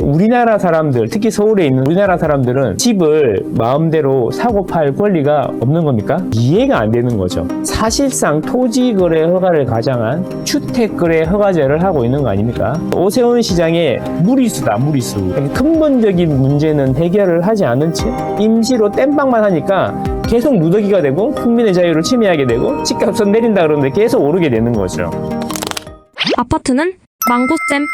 우리나라 사람들, 특히 서울에 있는 우리나라 사람들은 집을 마음대로 사고 팔 권리가 없는 겁니까? 이해가 안 되는 거죠. 사실상 토지거래 허가를 가장한 주택거래 허가제를 하고 있는 거 아닙니까? 오세훈 시장의 무리수다, 무리수. 근본적인 문제는 해결을 하지 않은 채 임시로 땜빵만 하니까 계속 누더기가 되고 국민의 자유를 침해하게 되고 집값은 내린다 그러는데 계속 오르게 되는 거죠. 아파트는 망고쌤.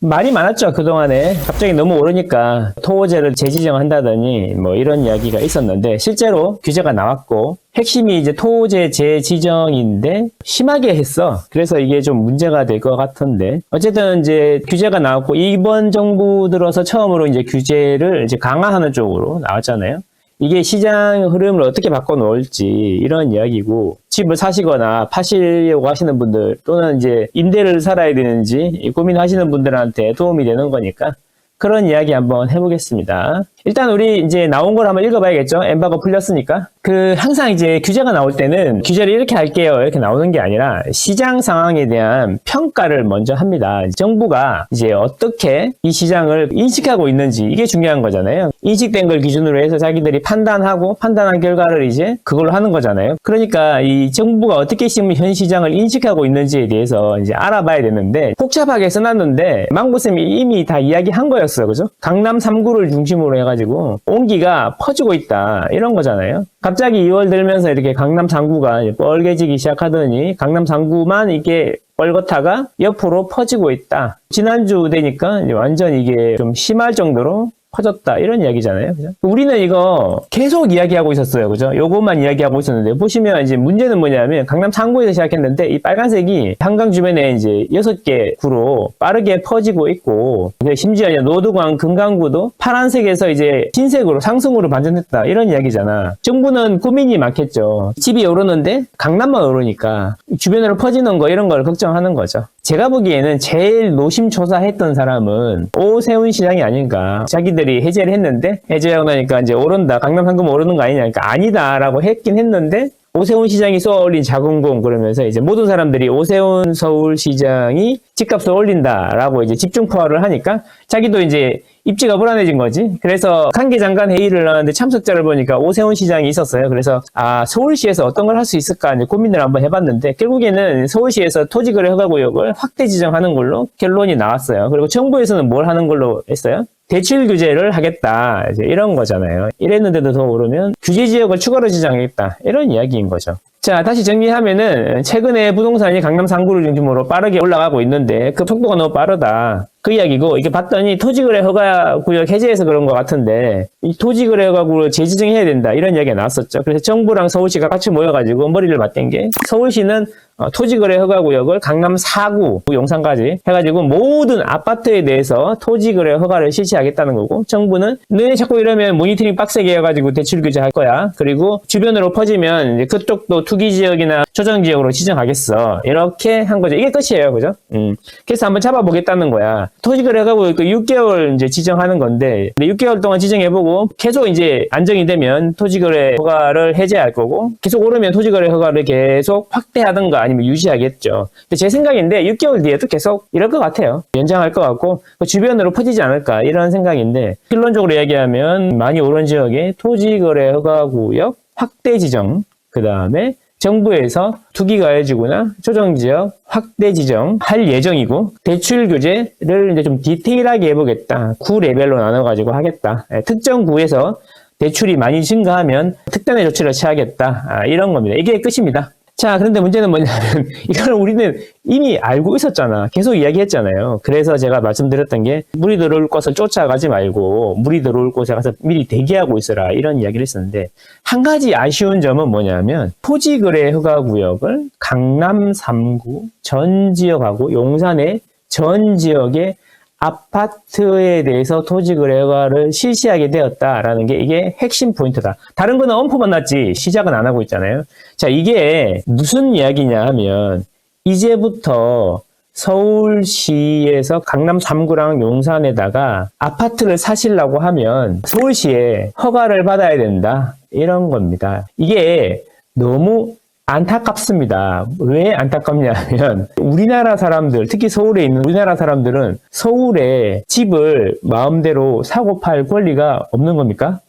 말이 많았죠, 그동안에. 갑자기 너무 오르니까 토지를 재지정한다더니 뭐 이런 이야기가 있었는데 실제로 규제가 나왔고 핵심이 이제 토지 재지정인데 심하게 했어. 그래서 이게 좀 문제가 될 것 같은데 어쨌든 이제 규제가 나왔고 이번 정부 들어서 처음으로 이제 규제를 이제 강화하는 쪽으로 나왔잖아요. 이게 시장 흐름을 어떻게 바꿔놓을지 이런 이야기고 집을 사시거나 파시려고 하시는 분들 또는 이제 임대를 살아야 되는지 고민하시는 분들한테 도움이 되는 거니까 그런 이야기 한번 해보겠습니다. 일단 우리 이제 나온 걸 한번 읽어봐야겠죠. 엠바고 풀렸으니까. 항상 이제 규제가 나올 때는 규제를 이렇게 할게요 이렇게 나오는 게 아니라 시장 상황에 대한 평가를 먼저 합니다. 정부가 이제 어떻게 이 시장을 인식하고 있는지 이게 중요한 거잖아요. 인식된 걸 기준으로 해서 자기들이 판단하고 판단한 결과를 이제 그걸로 하는 거잖아요. 그러니까 이 정부가 어떻게 현 시장을 인식하고 있는지에 대해서 이제 알아봐야 되는데 복잡하게 써놨는데 망고쌤이 이미 다 이야기한 거였어요. 그죠? 강남 3구를 중심으로 해가지고 온기가 퍼지고 있다 이런 거잖아요. 갑자기 2월 들면서 이렇게 강남 3구가 뻘개지기 시작하더니 강남 3구만 이게 뻘겋다가 옆으로 퍼지고 있다. 지난주 되니까 완전 이게 좀 심할 정도로 퍼졌다 이런 이야기잖아요. 그죠? 우리는 이거 계속 이야기하고 있었어요. 그죠? 요것만 이야기하고 있었는데 보시면 이제 문제는 뭐냐면 강남 3구에서 시작했는데 이 빨간색이 한강 주변에 이제 6개 구로 빠르게 퍼지고 있고 심지어 노두광 금강구도 파란색에서 이제 흰색으로 상승으로 반전했다 이런 이야기잖아. 정부는 고민이 많겠죠. 집이 오르는데 강남만 오르니까 주변으로 퍼지는 거 이런 걸 걱정하는 거죠. 제가 보기에는 제일 노심초사했던 사람은 오세훈 시장이 아닌가. 자기들이 해제를 했는데 해제하고 나니까 이제 오른다. 강남 상금 오르는 거 아니냐. 그러니까 아니다라고 했긴 했는데 오세훈 시장이 쏘아올린 자금공 그러면서 이제 모든 사람들이 오세훈 서울시장이 집값을 올린다라고 이제 집중포화를 하니까 자기도 이제 입지가 불안해진 거지. 그래서 관계장관 회의를 하는데 참석자를 보니까 오세훈 시장이 있었어요. 그래서 서울시에서 어떤 걸 할 수 있을까 이제 고민을 한번 해봤는데 결국에는 서울시에서 토지거래 허가구역을 확대 지정하는 걸로 결론이 나왔어요. 그리고 정부에서는 뭘 하는 걸로 했어요? 대출 규제를 하겠다 이제 이런 거잖아요. 이랬는데도 더 오르면 규제 지역을 추가로 지정하겠다 이런 이야기인 거죠. 자, 다시 정리하면은 최근에 부동산이 강남 3구를 중심으로 빠르게 올라가고 있는데 그 속도가 너무 빠르다. 그 이야기고 이게 봤더니 토지거래 허가구역 해제해서 그런 것 같은데 이 토지거래 허가구를 재지정해야 된다 이런 이야기가 나왔었죠. 그래서 정부랑 서울시가 같이 모여가지고 머리를 맞댄 게 서울시는 토지거래 허가구역을 강남 4구 용산까지 해가지고 모든 아파트에 대해서 토지거래 허가를 실시하겠다는 거고 정부는 너네 자꾸 이러면 모니터링 빡세게 해가지고 대출 규제할 거야. 그리고 주변으로 퍼지면 이제 그쪽도 투기지역이나 조정지역으로 지정하겠어. 이렇게 한 거죠. 이게 끝이에요. 그죠? 그래서 한번 잡아보겠다는 거야. 토지거래 허가구역도 6개월 이제 지정하는 건데 6개월 동안 지정해보고 계속 이제 안정이 되면 토지거래 허가를 해제할 거고 계속 오르면 토지거래 허가를 계속 확대하든가 아니면 유지하겠죠. 근데 제 생각인데 6개월 뒤에도 계속 이럴 것 같아요. 연장할 것 같고 주변으로 퍼지지 않을까 이런 생각인데 결론적으로 얘기하면 많이 오른 지역에 토지거래 허가구역 확대 지정 그 다음에 정부에서 투기가해지구나 조정지역 확대 지정할 예정이고 대출 규제를 이제 좀 디테일하게 해보겠다. 구 레벨로 나눠가지고 하겠다. 특정 구에서 대출이 많이 증가하면 특단의 조치를 취하겠다. 이런 겁니다. 이게 끝입니다. 자, 그런데 문제는 뭐냐면 이거는 우리는 이미 알고 있었잖아. 계속 이야기했잖아요. 그래서 제가 말씀드렸던 게 물이 들어올 곳을 쫓아가지 말고 물이 들어올 곳에 가서 미리 대기하고 있어라 이런 이야기를 했었는데 한 가지 아쉬운 점은 뭐냐면 토지거래 허가구역을 강남 3구 전 지역하고 용산의 전 지역에 아파트에 대해서 토지거래 허가를 실시하게 되었다라는 게 이게 핵심 포인트다. 다른 거는 엄포만 났지 시작은 안 하고 있잖아요. 자, 이게 무슨 이야기냐 하면 이제부터 서울시에서 강남 3구랑 용산에다가 아파트를 사시려고 하면 서울시에 허가를 받아야 된다. 이런 겁니다. 이게 너무 안타깝습니다. 왜 안타깝냐 하면 우리나라 사람들, 특히 서울에 있는 우리나라 사람들은 서울에 집을 마음대로 사고 팔 권리가 없는 겁니까?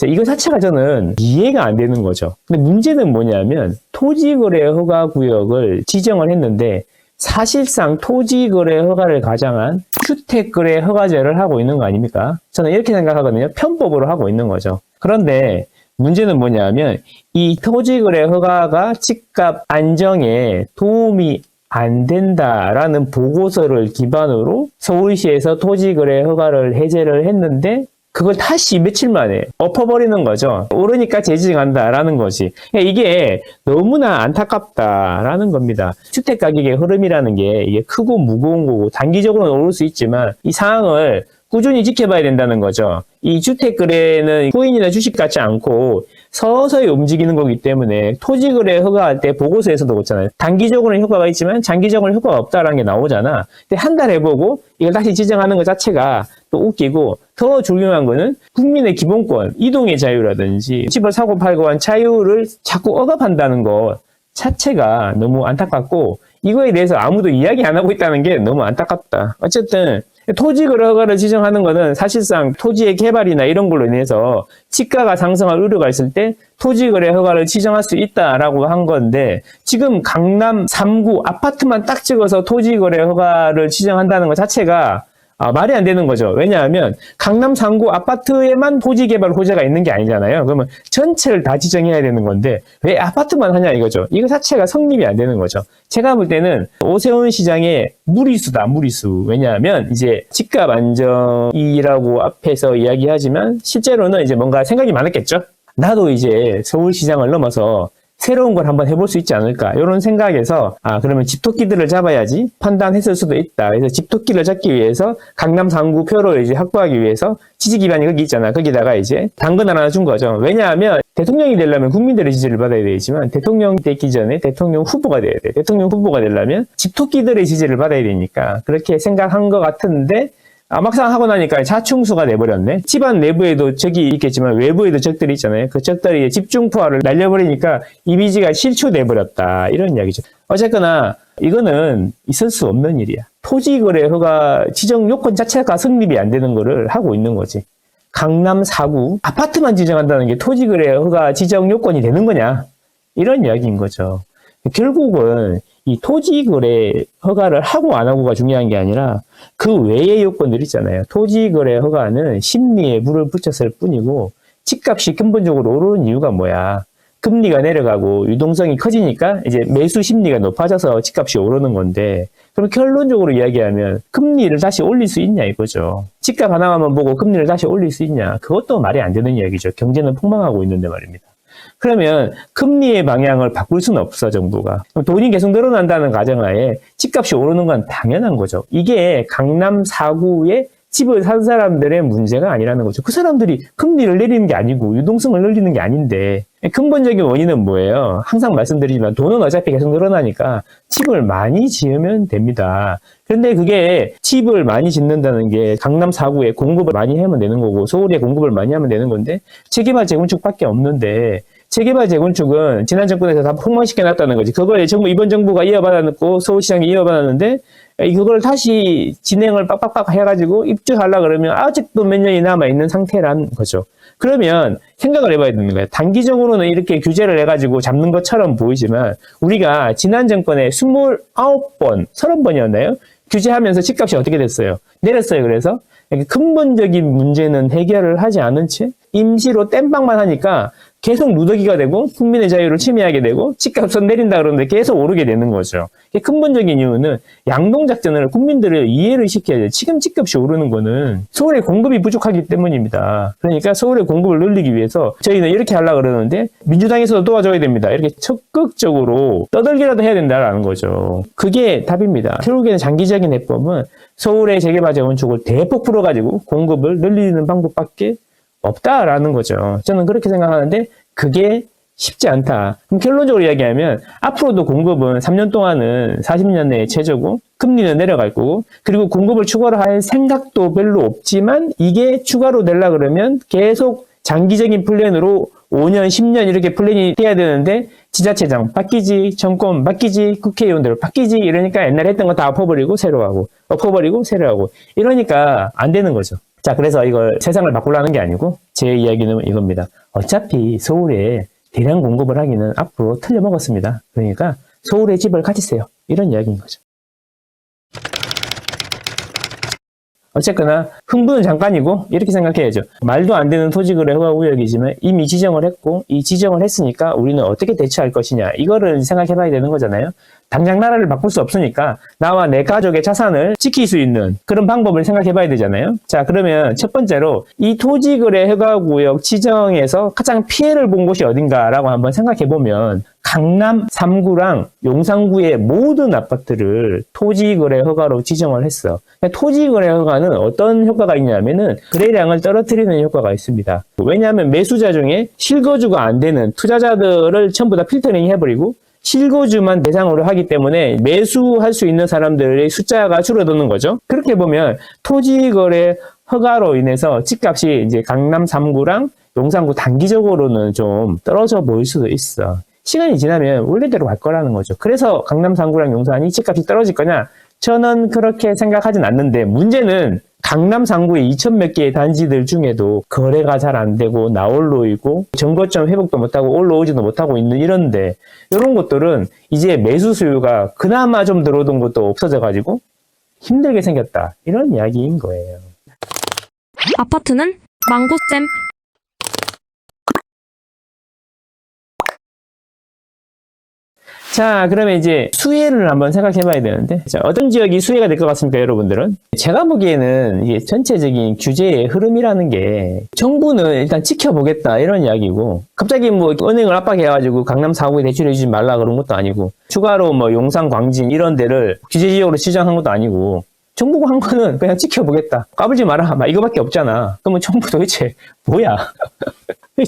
이거 자체가 저는 이해가 안 되는 거죠. 근데 문제는 뭐냐면 토지거래 허가구역을 지정을 했는데 사실상 토지거래 허가를 가장한 주택거래 허가제를 하고 있는 거 아닙니까? 저는 이렇게 생각하거든요. 편법으로 하고 있는 거죠. 그런데 문제는 뭐냐면 이 토지거래 허가가 집값 안정에 도움이 안 된다라는 보고서를 기반으로 서울시에서 토지거래 허가를 해제를 했는데 그걸 다시 며칠 만에 엎어버리는 거죠. 오르니까 재지정한다라는 거지. 이게 너무나 안타깝다라는 겁니다. 주택가격의 흐름이라는 게 이게 크고 무거운 거고 단기적으로는 오를 수 있지만 이 상황을 꾸준히 지켜봐야 된다는 거죠. 이 주택거래는 코인이나 주식 같지 않고 서서히 움직이는 거기 때문에 토지거래 허가할 때 보고서에서도 그렇잖아요. 단기적으로는 효과가 있지만 장기적으로는 효과가 없다라는 게 나오잖아. 근데 한 달 해보고 이걸 다시 지정하는 것 자체가 또 웃기고 더 중요한 거는 국민의 기본권, 이동의 자유라든지 집을 사고 팔고 한 자유를 자꾸 억압한다는 것 자체가 너무 안타깝고 이거에 대해서 아무도 이야기 안 하고 있다는 게 너무 안타깝다. 어쨌든 토지거래 허가를 지정하는 것은 사실상 토지의 개발이나 이런 걸로 인해서 지가가 상승할 우려가 있을 때 토지거래 허가를 지정할 수 있다라고 한 건데 지금 강남 3구 아파트만 딱 찍어서 토지거래 허가를 지정한다는 것 자체가 말이 안 되는 거죠. 왜냐하면 강남 3구 아파트에만 토지개발 호재가 있는 게 아니잖아요. 그러면 전체를 다 지정해야 되는 건데 왜 아파트만 하냐 이거죠. 이거 자체가 성립이 안 되는 거죠. 제가 볼 때는 오세훈 시장의 무리수다, 무리수. 왜냐하면 이제 집값 안정이라고 앞에서 이야기하지만 실제로는 이제 뭔가 생각이 많았겠죠. 나도 이제 서울시장을 넘어서 새로운 걸 한번 해볼 수 있지 않을까 이런 생각에서 그러면 집토끼들을 잡아야지 판단했을 수도 있다. 그래서 집토끼를 잡기 위해서 강남 3구 표를 이제 확보하기 위해서 지지 기반이 거기 있잖아. 거기다가 이제 당근 하나 준 거죠. 왜냐하면 대통령이 되려면 국민들의 지지를 받아야 되지만 대통령 되기 전에 대통령 후보가 돼야 돼. 대통령 후보가 되려면 집토끼들의 지지를 받아야 되니까 그렇게 생각한 것 같은데 막상 하고 나니까 자충수가 돼버렸네. 집안 내부에도 적이 있겠지만 외부에도 적들이 있잖아요. 그 적들이 집중포화를 날려버리니까 이미지가 실추돼버렸다. 이런 이야기죠. 어쨌거나 이거는 있을 수 없는 일이야. 토지거래 허가 지정 요건 자체가 성립이 안 되는 거를 하고 있는 거지. 강남 4구 아파트만 지정한다는 게 토지거래 허가 지정 요건이 되는 거냐? 이런 이야기인 거죠. 결국은 이 토지거래 허가를 하고 안 하고가 중요한 게 아니라 그 외의 요건들 있잖아요. 토지거래 허가는 심리에 물을 붙였을 뿐이고 집값이 근본적으로 오르는 이유가 뭐야? 금리가 내려가고 유동성이 커지니까 이제 매수 심리가 높아져서 집값이 오르는 건데 그럼 결론적으로 이야기하면 금리를 다시 올릴 수 있냐 이거죠. 집값 하나만 보고 금리를 다시 올릴 수 있냐? 그것도 말이 안 되는 이야기죠. 경제는 폭망하고 있는데 말입니다. 그러면 금리의 방향을 바꿀 수는 없어 정부가. 돈이 계속 늘어난다는 가정하에 집값이 오르는 건 당연한 거죠. 이게 강남 4구에 집을 산 사람들의 문제가 아니라는 거죠. 그 사람들이 금리를 내리는 게 아니고 유동성을 늘리는 게 아닌데 근본적인 원인은 뭐예요? 항상 말씀드리지만 돈은 어차피 계속 늘어나니까 집을 많이 지으면 됩니다. 그런데 그게 집을 많이 짓는다는 게 강남 4구에 공급을 많이 하면 되는 거고 서울에 공급을 많이 하면 되는 건데 재개발 재건축밖에 없는데 재개발 재건축은 지난 정권에서 다 폭망시켜놨다는 거지. 그걸 이번 정부가 이어받아놓고 서울시장이 이어받았는데 이걸 다시 진행을 빡빡빡 해가지고 입주하려고 그러면 아직도 몇 년이 남아있는 상태란 거죠. 그러면 생각을 해봐야 되는 거예요. 단기적으로는 이렇게 규제를 해가지고 잡는 것처럼 보이지만 우리가 지난 정권에 29번, 30번이었나요? 규제하면서 집값이 어떻게 됐어요? 내렸어요. 그래서 근본적인 문제는 해결을 하지 않은 채 임시로 땜빵만 하니까 계속 누더기가 되고 국민의 자유를 침해하게 되고 집값은 내린다 그러는데 계속 오르게 되는 거죠. 근본적인 이유는 양동작전을 국민들을 이해를 시켜야 돼요. 지금 집값이 오르는 거는 서울의 공급이 부족하기 때문입니다. 그러니까 서울의 공급을 늘리기 위해서 저희는 이렇게 하려고 그러는데 민주당에서도 도와줘야 됩니다. 이렇게 적극적으로 떠들기라도 해야 된다라는 거죠. 그게 답입니다. 결국에는 장기적인 해법은 서울의 재개발 재건축을 대폭 풀어가지고 공급을 늘리는 방법밖에 없다라는 거죠. 저는 그렇게 생각하는데 그게 쉽지 않다. 그럼 결론적으로 이야기하면 앞으로도 공급은 3년 동안은 40년 내에 최저고 금리는 내려갈 거고 그리고 공급을 추가로 할 생각도 별로 없지만 이게 추가로 되려 그러면 계속 장기적인 플랜으로 5년, 10년 이렇게 플랜이 돼야 되는데 지자체장 바뀌지, 정권 바뀌지, 국회의원들 바뀌지 이러니까 옛날에 했던 거 다 엎어버리고 새로 하고 엎어버리고 새로 하고 이러니까 안 되는 거죠. 자, 그래서 이걸 세상을 바꾸려는 게 아니고 제 이야기는 이겁니다. 어차피 서울에 대량 공급을 하기는 앞으로 틀려먹었습니다. 그러니까 서울에 집을 가지세요. 이런 이야기인 거죠. 어쨌거나 흥분은 잠깐이고 이렇게 생각해야죠. 말도 안 되는 토지거래 허가 구역이지만 이미 지정을 했고 이 지정을 했으니까 우리는 어떻게 대처할 것이냐 이거를 생각해 봐야 되는 거잖아요. 당장 나라를 바꿀 수 없으니까 나와 내 가족의 자산을 지킬 수 있는 그런 방법을 생각해 봐야 되잖아요. 자, 그러면 첫 번째로 이 토지거래 허가구역 지정에서 가장 피해를 본 곳이 어딘가라고 한번 생각해 보면 강남 3구랑 용산구의 모든 아파트를 토지거래 허가로 지정을 했어. 토지거래 허가는 어떤 효과가 있냐면은 거래량을 떨어뜨리는 효과가 있습니다. 왜냐하면 매수자 중에 실거주가 안 되는 투자자들을 전부 다 필터링 해버리고 실거주만 대상으로 하기 때문에 매수할 수 있는 사람들의 숫자가 줄어드는 거죠. 그렇게 보면 토지거래 허가로 인해서 집값이 이제 강남 3구랑 용산구 단기적으로는 좀 떨어져 보일 수도 있어. 시간이 지나면 원래대로 갈 거라는 거죠. 그래서 강남 3구랑 용산이 집값이 떨어질 거냐? 저는 그렇게 생각하진 않는데 문제는 강남 3구의 2천 몇 개의 단지들 중에도 거래가 잘 안 되고 나홀로이고 정거점 회복도 못하고 올라오지도 못하고 있는 이런데 이런 것들은 이제 매수 수요가 그나마 좀 들어오던 것도 없어져가지고 힘들게 생겼다. 이런 이야기인 거예요. 아파트는 망고쌤. 자, 그러면 이제 수혜를 한번 생각해 봐야 되는데, 자, 어떤 지역이 수혜가 될 것 같습니까, 여러분들은? 제가 보기에는 이게 전체적인 규제의 흐름이라는 게 정부는 일단 지켜보겠다, 이런 이야기고, 갑자기 뭐 은행을 압박해가지고 강남 4구에 대출해주지 말라 그런 것도 아니고, 추가로 뭐 용산, 광진 이런 데를 규제지역으로 지정한 것도 아니고, 정부가 한 거는 그냥 지켜보겠다. 까불지 마라. 막 이거밖에 없잖아. 그러면 정부 도대체 뭐야?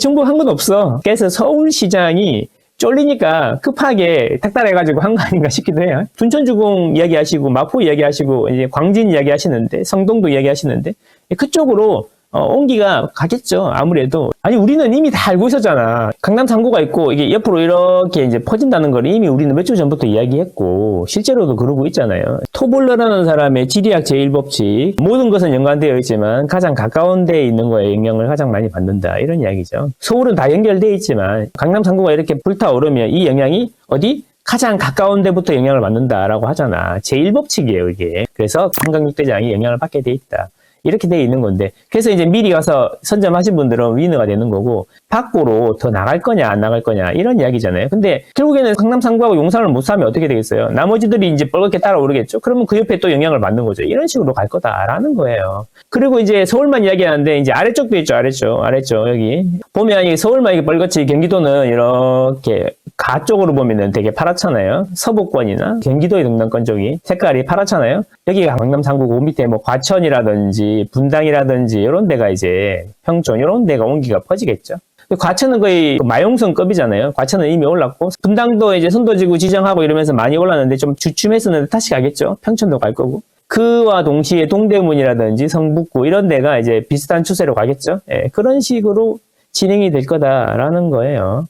정부가 한 건 없어. 그래서 서울시장이 쫄리니까 급하게 탁달해가지고 한 거 아닌가 싶기도 해요. 둔천주공 이야기하시고 마포 이야기하시고 이제 광진 이야기하시는데 성동도 이야기하시는데 그쪽으로 온기가 가겠죠. 아무래도. 아니 우리는 이미 다 알고 있었잖아. 강남 3구가 있고 이게 옆으로 이렇게 이제 퍼진다는 걸 이미 우리는 몇 주 전부터 이야기했고 실제로도 그러고 있잖아요. 토벌러라는 사람의 지리학 제1법칙 모든 것은 연관되어 있지만 가장 가까운 데에 있는 거에 영향을 가장 많이 받는다. 이런 이야기죠. 서울은 다 연결되어 있지만 강남 3구가 이렇게 불타오르면 이 영향이 어디? 가장 가까운 데부터 영향을 받는다라고 하잖아. 제1법칙이에요 이게. 그래서 한강육대장이 영향을 받게 돼 있다. 이렇게 돼 있는 건데 그래서 이제 미리 가서 선점하신 분들은 위너가 되는 거고 밖으로 더 나갈 거냐 안 나갈 거냐 이런 이야기잖아요. 근데 결국에는 강남 3구하고 용산을 못 사면 어떻게 되겠어요? 나머지들이 이제 뻘겋게 따라오르겠죠. 그러면 그 옆에 또 영향을 받는 거죠. 이런 식으로 갈 거다라는 거예요. 그리고 이제 서울만 이야기하는데 이제 아래쪽도 있죠. 아래쪽 여기 보면 이 서울만 이게 뻘겋지 경기도는 이렇게 가 쪽으로 보면은 되게 파랗잖아요. 서부권이나 경기도의 동남권 쪽이 색깔이 파랗잖아요. 여기가 강남 3구고 밑에 뭐 과천이라든지 분당이라든지 이런 데가 이제 평촌 이런 데가 온기가 퍼지겠죠. 과천은 거의 마용성급이잖아요. 과천은 이미 올랐고 분당도 이제 선도지구 지정하고 이러면서 많이 올랐는데 좀 주춤했었는데 다시 가겠죠. 평촌도 갈 거고. 그와 동시에 동대문이라든지 성북구 이런 데가 이제 비슷한 추세로 가겠죠. 예, 그런 식으로 진행이 될 거다라는 거예요.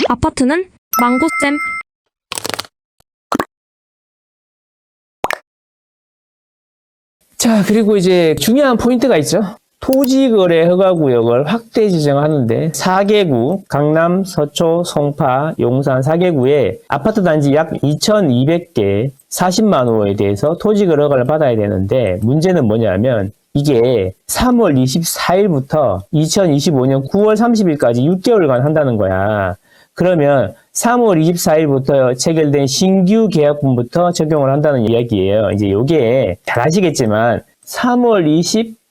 아파트는 망고쌤. 자, 그리고 이제 중요한 포인트가 있죠. 토지거래 허가구역을 확대 지정하는데 4개구, 강남, 서초, 송파, 용산 4개구에 아파트 단지 약 2,200개 40만 호에 대해서 토지거래 허가를 받아야 되는데 문제는 뭐냐면 이게 3월 24일부터 2025년 9월 30일까지 6개월간 한다는 거야. 그러면 3월 24일부터 체결된 신규 계약분부터 적용을 한다는 이야기예요. 이제 요게 잘 아시겠지만 3월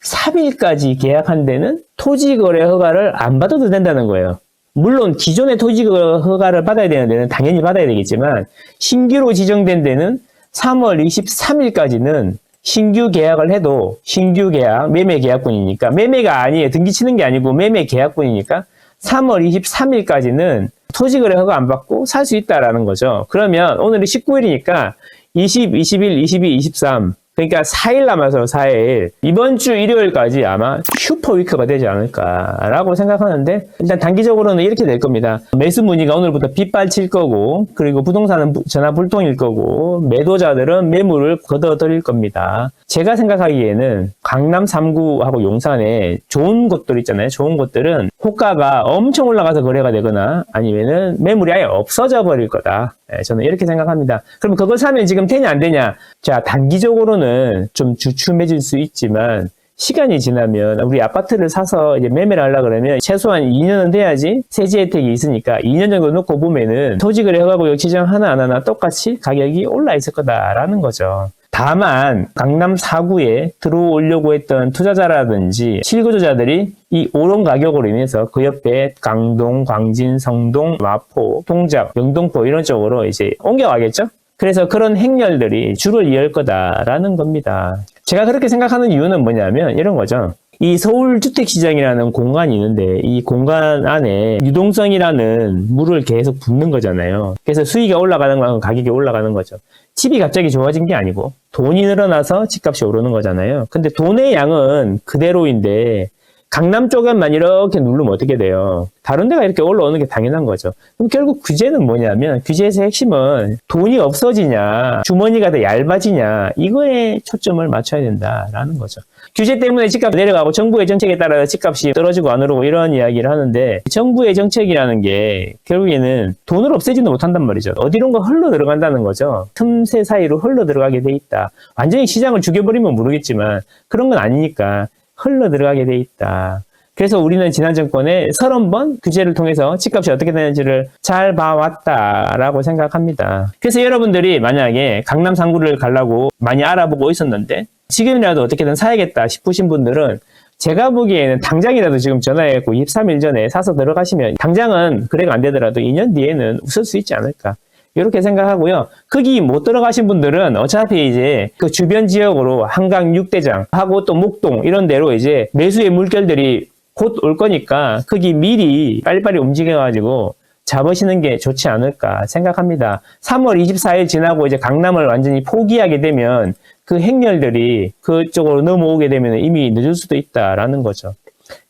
23일까지 계약한 데는 토지거래 허가를 안 받아도 된다는 거예요. 물론 기존의 토지거래 허가를 받아야 되는 데는 당연히 받아야 되겠지만 신규로 지정된 데는 3월 23일까지는 신규 계약을 해도 신규 계약, 매매 계약분이니까 매매가 아니에요. 등기 치는 게 아니고 매매 계약분이니까 3월 23일까지는 토지거래 허가 안 받고 살 수 있다라는 거죠. 그러면 오늘이 19일이니까 20, 21, 22, 23 그러니까 4일 남아서 4일. 이번 주 일요일까지 아마 슈퍼 위크가 되지 않을까라고 생각하는데 일단 단기적으로는 이렇게 될 겁니다. 매수 문의가 오늘부터 빗발칠 거고 그리고 부동산은 전화불통일 거고 매도자들은 매물을 걷어들일 겁니다. 제가 생각하기에는 강남 3구하고 용산에 좋은 곳들 있잖아요. 좋은 곳들은 호가가 엄청 올라가서 거래가 되거나 아니면은 매물이 아예 없어져 버릴 거다. 저는 이렇게 생각합니다. 그럼 그걸 사면 지금 되냐 안 되냐? 자, 단기적으로는 좀 주춤해질 수 있지만 시간이 지나면 우리 아파트를 사서 이제 매매를 하려고 그러면 최소한 2년은 돼야지 세제 혜택이 있으니까 2년 정도 놓고 보면은 토지거래 허가구역 지정 하나하나 똑같이 가격이 올라 있을 거다라는 거죠. 다만 강남 4구에 들어오려고 했던 투자자라든지 실거주자들이 이 오른 가격으로 인해서 그 옆에 강동, 광진, 성동, 마포, 동작, 영등포 이런 쪽으로 이제 옮겨가겠죠? 그래서 그런 행렬들이 줄을 이을 거다라는 겁니다. 제가 그렇게 생각하는 이유는 뭐냐면 이런 거죠. 이 서울주택시장이라는 공간이 있는데 이 공간 안에 유동성이라는 물을 계속 붓는 거잖아요. 그래서 수익이 올라가는 만큼 가격이 올라가는 거죠. 집이 갑자기 좋아진 게 아니고 돈이 늘어나서 집값이 오르는 거잖아요. 근데 돈의 양은 그대로인데 강남 쪽에만 이렇게 누르면 어떻게 돼요? 다른 데가 이렇게 올라오는 게 당연한 거죠. 그럼 결국 규제는 뭐냐면 규제에서 핵심은 돈이 없어지냐 주머니가 더 얇아지냐 이거에 초점을 맞춰야 된다라는 거죠. 규제 때문에 집값이 내려가고 정부의 정책에 따라서 집값이 떨어지고 안 오르고 이런 이야기를 하는데 정부의 정책이라는 게 결국에는 돈을 없애지도 못한단 말이죠. 어디론가 흘러 들어간다는 거죠. 틈새 사이로 흘러 들어가게 돼 있다. 완전히 시장을 죽여버리면 모르겠지만 그런 건 아니니까 흘러 들어가게 돼 있다. 그래서 우리는 지난 정권에 30번 규제를 통해서 집값이 어떻게 되는지를 잘 봐왔다라고 생각합니다. 그래서 여러분들이 만약에 강남 3구를 가려고 많이 알아보고 있었는데 지금이라도 어떻게든 사야겠다 싶으신 분들은 제가 보기에는 당장이라도 지금 전화해갖고 23일 전에 사서 들어가시면 당장은 거래가 안 되더라도 2년 뒤에는 웃을 수 있지 않을까. 이렇게 생각하고요. 거기 못 들어가신 분들은 어차피 이제 그 주변 지역으로 한강 6대장 하고 또 목동 이런 데로 이제 매수의 물결들이 곧 올 거니까 거기 미리 빨리빨리 움직여가지고 잡으시는 게 좋지 않을까 생각합니다. 3월 24일 지나고 이제 강남을 완전히 포기하게 되면 그 행렬들이 그쪽으로 넘어오게 되면 이미 늦을 수도 있다라는 거죠.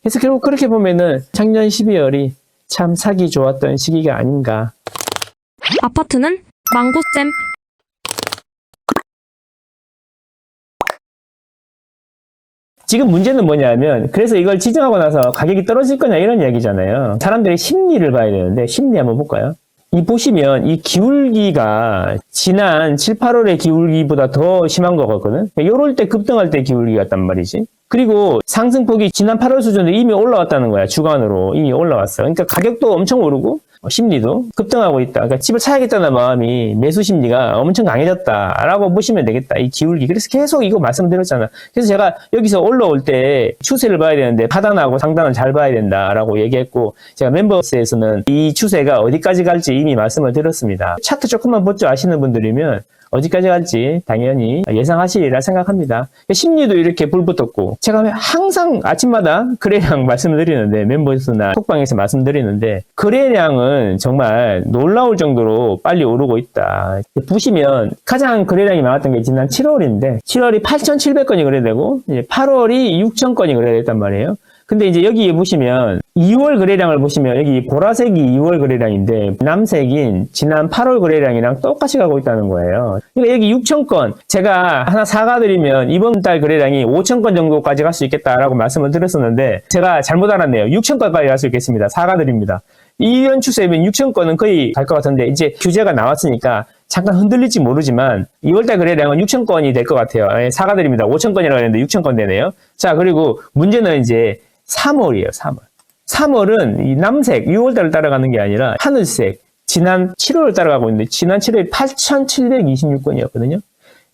그래서 결국 그렇게 보면은 작년 12월이 참 사기 좋았던 시기가 아닌가. 아파트는 망고잼. 지금 문제는 뭐냐면 그래서 이걸 지정하고 나서 가격이 떨어질 거냐 이런 이야기잖아요. 사람들의 심리를 봐야 되는데 심리 한번 볼까요? 이 보시면 이 기울기가 지난 7, 8월의 기울기보다 더 심한 거거든요. 요럴 때 급등할 때 기울기 같단 말이지. 그리고 상승폭이 지난 8월 수준으로 이미 올라왔다는 거야. 주간으로 이미 올라왔어. 그러니까 가격도 엄청 오르고 심리도 급등하고 있다. 그러니까 집을 사야겠다는 마음이 매수 심리가 엄청 강해졌다라고 보시면 되겠다. 이 기울기. 그래서 계속 이거 말씀드렸잖아. 그래서 제가 여기서 올라올 때 추세를 봐야 되는데 하단하고 상단을 잘 봐야 된다라고 얘기했고 제가 멤버스에서는 이 추세가 어디까지 갈지 이미 말씀을 드렸습니다. 차트 조금만 보죠 아시는 분들이면 어디까지 갈지 당연히 예상하시리라 생각합니다. 심리도 이렇게 불붙었고 제가 항상 아침마다 거래량 말씀을 드리는데 멤버스나 톡방에서 말씀드리는데 거래량은 정말 놀라울 정도로 빨리 오르고 있다. 보시면 가장 거래량이 많았던 게 지난 7월인데 7월이 8,700건이 거래되고 이제 8월이 6,000건이 거래됐단 말이에요. 근데 이제 여기 보시면 2월 거래량을 보시면 여기 보라색이 2월 거래량인데 남색인 지난 8월 거래량이랑 똑같이 가고 있다는 거예요. 그러니까 여기 6,000건 제가 하나 사가드리면 이번 달 거래량이 5,000건 정도까지 갈 수 있겠다라고 말씀을 드렸었는데 제가 잘못 알았네요. 6,000건까지 갈 수 있겠습니다. 사가드립니다. 이런 추세면 6,000건은 거의 갈 것 같은데 이제 규제가 나왔으니까 잠깐 흔들릴지 모르지만 2월달 거래량은 6,000건이 될 것 같아요. 사가드립니다. 5,000건이라고 했는데 6,000건 되네요. 자, 그리고 문제는 이제 3월이에요, 3월. 3월은 이 남색, 6월달을 따라가는 게 아니라 하늘색, 지난 7월을 따라가고 있는데, 지난 7월이 8,726건이었거든요.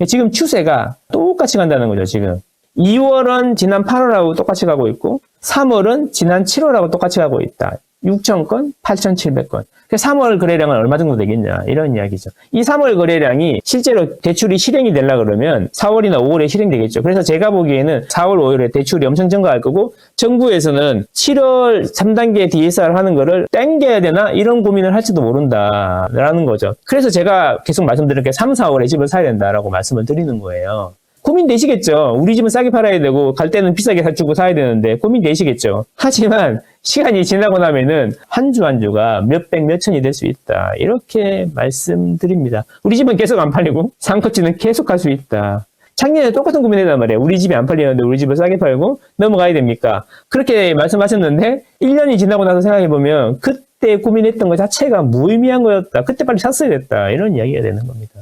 지금 추세가 똑같이 간다는 거죠, 지금. 2월은 지난 8월하고 똑같이 가고 있고, 3월은 지난 7월하고 똑같이 가고 있다. 6,000건, 8,700건. 3월 거래량은 얼마 정도 되겠냐 이런 이야기죠. 이 3월 거래량이 실제로 대출이 실행이 되려고 그러면 4월이나 5월에 실행되겠죠. 그래서 제가 보기에는 4월, 5월에 대출이 엄청 증가할 거고 정부에서는 7월 3단계 DSR 하는 거를 땡겨야 되나 이런 고민을 할지도 모른다라는 거죠. 그래서 제가 계속 말씀드린 게 3, 4월에 집을 사야 된다라고 말씀을 드리는 거예요. 고민되시겠죠. 우리 집은 싸게 팔아야 되고 갈 때는 비싸게 주고 사야 되는데 고민되시겠죠. 하지만 시간이 지나고 나면은 한 주 한 주가 몇백 몇천이 될 수 있다. 이렇게 말씀드립니다. 우리 집은 계속 안 팔리고 상커치는 계속 할 수 있다. 작년에 똑같은 고민했단 말이에요. 우리 집이 안 팔리는데 우리 집을 싸게 팔고 넘어가야 됩니까? 그렇게 말씀하셨는데 1년이 지나고 나서 생각해보면 그때 고민했던 것 자체가 무의미한 거였다. 그때 빨리 샀어야 됐다. 이런 이야기가 되는 겁니다.